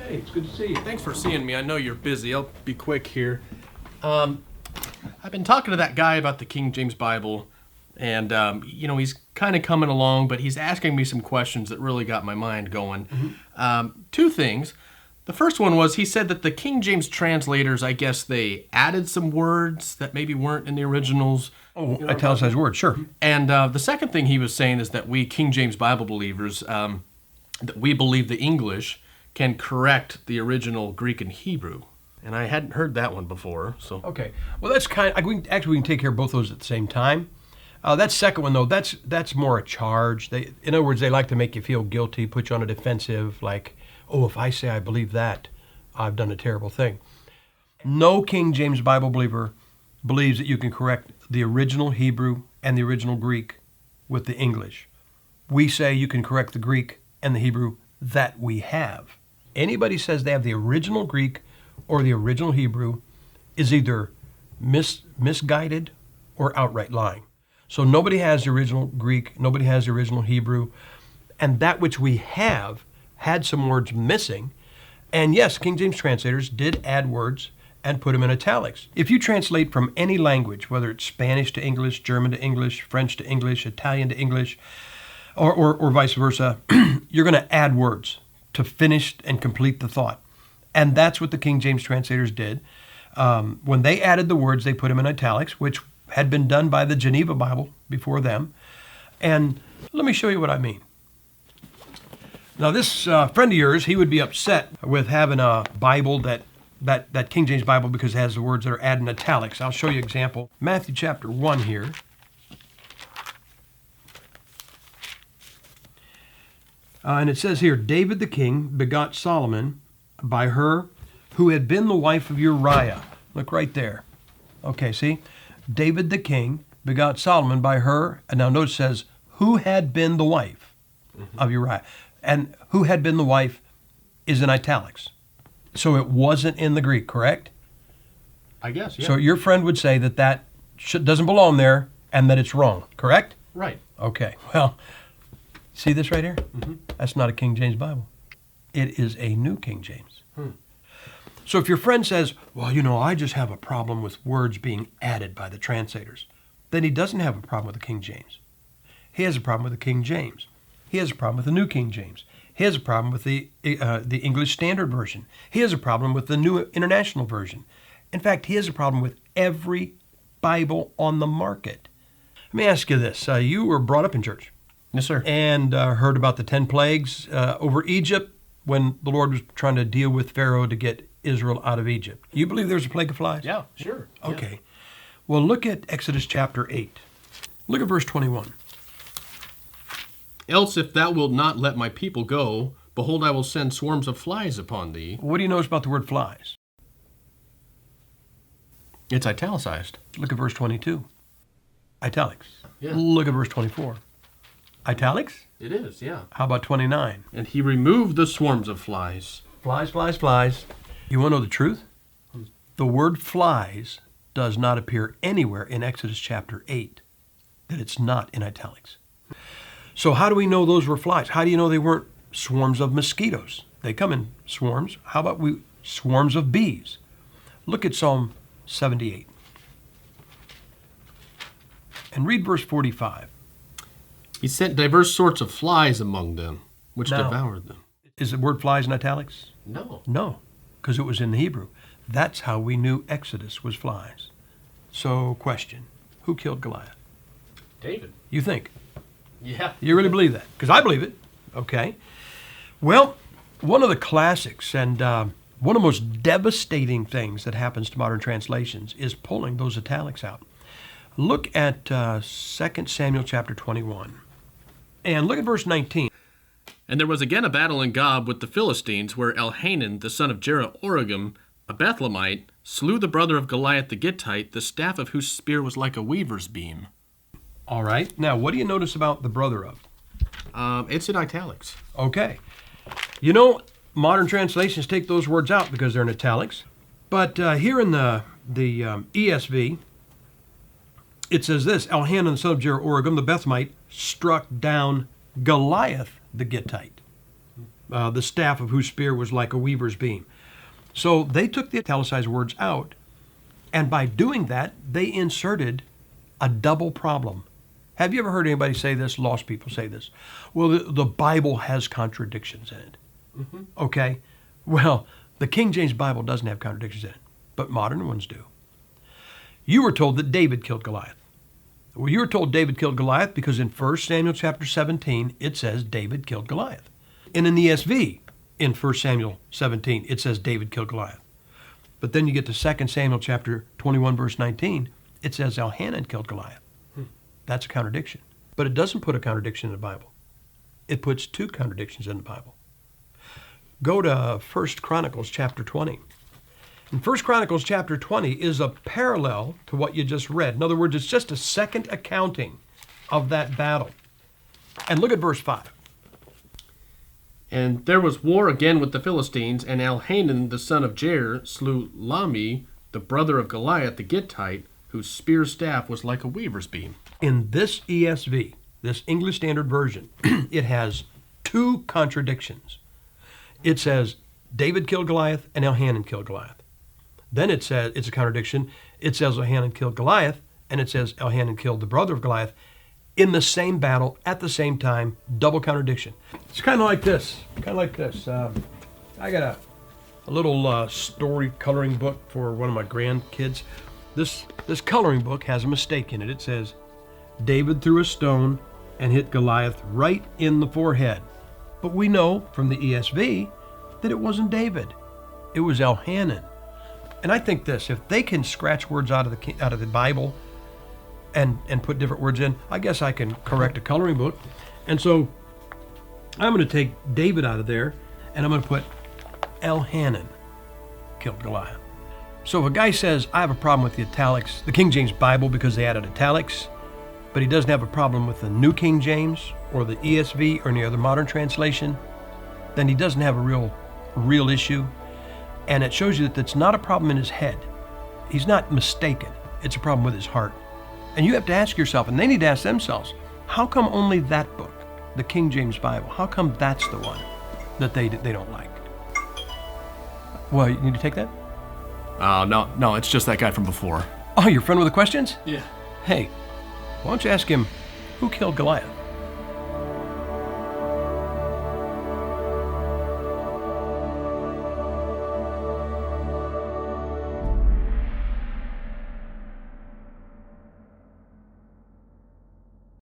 Hey, it's good to see you. Thanks for seeing me. I know you're busy. I'll be quick here. I've been talking to that guy about the King James Bible, and he's kind of coming along, but he's asking me some questions that really got my mind going. Two things. The first one was he said that the King James translators, I guess they added some words that maybe weren't in the originals. Oh, italicized words, sure. And the second thing he was saying is that we King James Bible believers, that we believe the English can correct the original Greek and Hebrew. And I hadn't heard that one before, so. Okay. Well, that's we can take care of both those at the same time. That second one, though, that's more a charge. In other words, they like to make you feel guilty, put you on a defensive, like, oh, if I say I believe that, I've done a terrible thing. No King James Bible believer believes that you can correct the original Hebrew and the original Greek with the English. We say you can correct the Greek and the Hebrew that we have. Anybody says they have the original Greek or the original Hebrew is either misguided or outright lying. So nobody has the original Greek, nobody has the original Hebrew, and that which we have had some words missing. And yes, King James translators did add words and put them in italics. If you translate from any language, whether it's Spanish to English, German to English, French to English, Italian to English, or vice versa, you're going to add words to finish and complete the thought. And that's what the King James translators did. When they added the words, they put them in italics, which had been done by the Geneva Bible before them. And let me show you what I mean. Now, this friend of yours, he would be upset with having a Bible that King James Bible because it has the words that are added in italics. I'll show you an example. Matthew chapter 1 here. And it says here, David the king begot Solomon by her who had been the wife of Uriah. Look right there. Okay, see? David the king begot Solomon by her, and now notice it says, who had been the wife of Uriah. And who had been the wife is in italics. So it wasn't in the Greek, correct? I guess, yeah. So your friend would say that doesn't belong there and that it's wrong, correct? Right. Okay, well, see this right here? That's not a King James Bible. It is a New King James. So if your friend says, well, I just have a problem with words being added by the translators, then he doesn't have a problem with the King James. He has a problem with the King James. He has a problem with the New King James. He has a problem with the English Standard Version. He has a problem with the New International Version. In fact, he has a problem with every Bible on the market. Let me ask you this. You were brought up in church. Yes, sir. And heard about the 10 plagues over Egypt when the Lord was trying to deal with Pharaoh to get Israel out of Egypt. You believe there's a plague of flies? Yeah, sure. Okay. Yeah. Well, look at Exodus chapter 8. Look at verse 21. Else if thou wilt not let my people go, behold, I will send swarms of flies upon thee. What do you notice about the word flies? It's italicized. Look at verse 22. Italics. Yeah. Look at verse 24. Italics? It is, yeah. How about 29? And he removed the swarms of flies. Flies, flies, flies. You want to know the truth? The word flies does not appear anywhere in Exodus chapter 8, that it's not in italics. So how do we know those were flies? How do you know they weren't swarms of mosquitoes? They come in swarms. How about swarms of bees? Look at Psalm 78. And read verse 45. He sent diverse sorts of flies among them, which Now, devoured them. Is the word flies in italics? No. No, because it was in the Hebrew. That's how we knew Exodus was flies. So, question, who killed Goliath? David. You think? Yeah. You really believe that? Because I believe it. Okay. Well, one of the classics and one of the most devastating things that happens to modern translations is pulling those italics out. Look at 2 Samuel chapter 21. And look at verse 19. And there was again a battle in Gob with the Philistines, where Elhanan, the son of Jeroboam, a Bethlehemite, slew the brother of Goliath the Gittite, the staff of whose spear was like a weaver's beam. All right. Now, what do you notice about the brother of? It's in italics. Okay. Modern translations take those words out because they're in italics. But here in the ESV, it says this, Elhanan, the son of Jeroboam, the Bethlehemite, struck down Goliath the Gittite. the staff of whose spear was like a weaver's beam. So they took the italicized words out, and by doing that, they inserted a double problem. Have you ever heard anybody say this? Lost people say this. Well, the Bible has contradictions in it. Mm-hmm. Okay? Well, the King James Bible doesn't have contradictions in it, but modern ones do. You were told that David killed Goliath. Well, you were told David killed Goliath because in 1 Samuel chapter 17, it says David killed Goliath. And in the ESV, in 1 Samuel 17, it says David killed Goliath. But then you get to 2 Samuel chapter 21, verse 19, it says Elhanan killed Goliath. That's a contradiction. But it doesn't put a contradiction in the Bible. It puts two contradictions in the Bible. Go to 1 Chronicles chapter 20. And 1 Chronicles chapter 20 is a parallel to what you just read. In other words, it's just a second accounting of that battle. And look at verse 5. And there was war again with the Philistines, and Elhanan the son of Jair slew Lahmi, the brother of Goliath the Gittite, whose spear staff was like a weaver's beam. In this ESV, this English Standard Version, it has two contradictions. It says David killed Goliath and Elhanan killed Goliath. Then it says, it's a contradiction, it says Elhanan killed Goliath, and it says Elhanan killed the brother of Goliath in the same battle at the same time, double contradiction. It's kind of like this, I got a little story coloring book for one of my grandkids. This coloring book has a mistake in it. It says, David threw a stone and hit Goliath right in the forehead. But we know from the ESV that it wasn't David. It was Elhanan. And I think this, if they can scratch words out of the Bible and put different words in, I guess I can correct a coloring book. And so I'm going to take David out of there, and I'm going to put Elhanan killed Goliath. So if a guy says, I have a problem with the italics, the King James Bible because they added italics, but he doesn't have a problem with the New King James or the ESV or any other modern translation, then he doesn't have a real issue. And it shows you that it's not a problem in his head. He's not mistaken. It's a problem with his heart. And you have to ask yourself, and they need to ask themselves, how come only that book, the King James Bible, how come that's the one that they don't like? Well, you need to take that? No, it's just that guy from before. Oh, your friend with the questions? Yeah. Hey, why don't you ask him, who killed Goliath?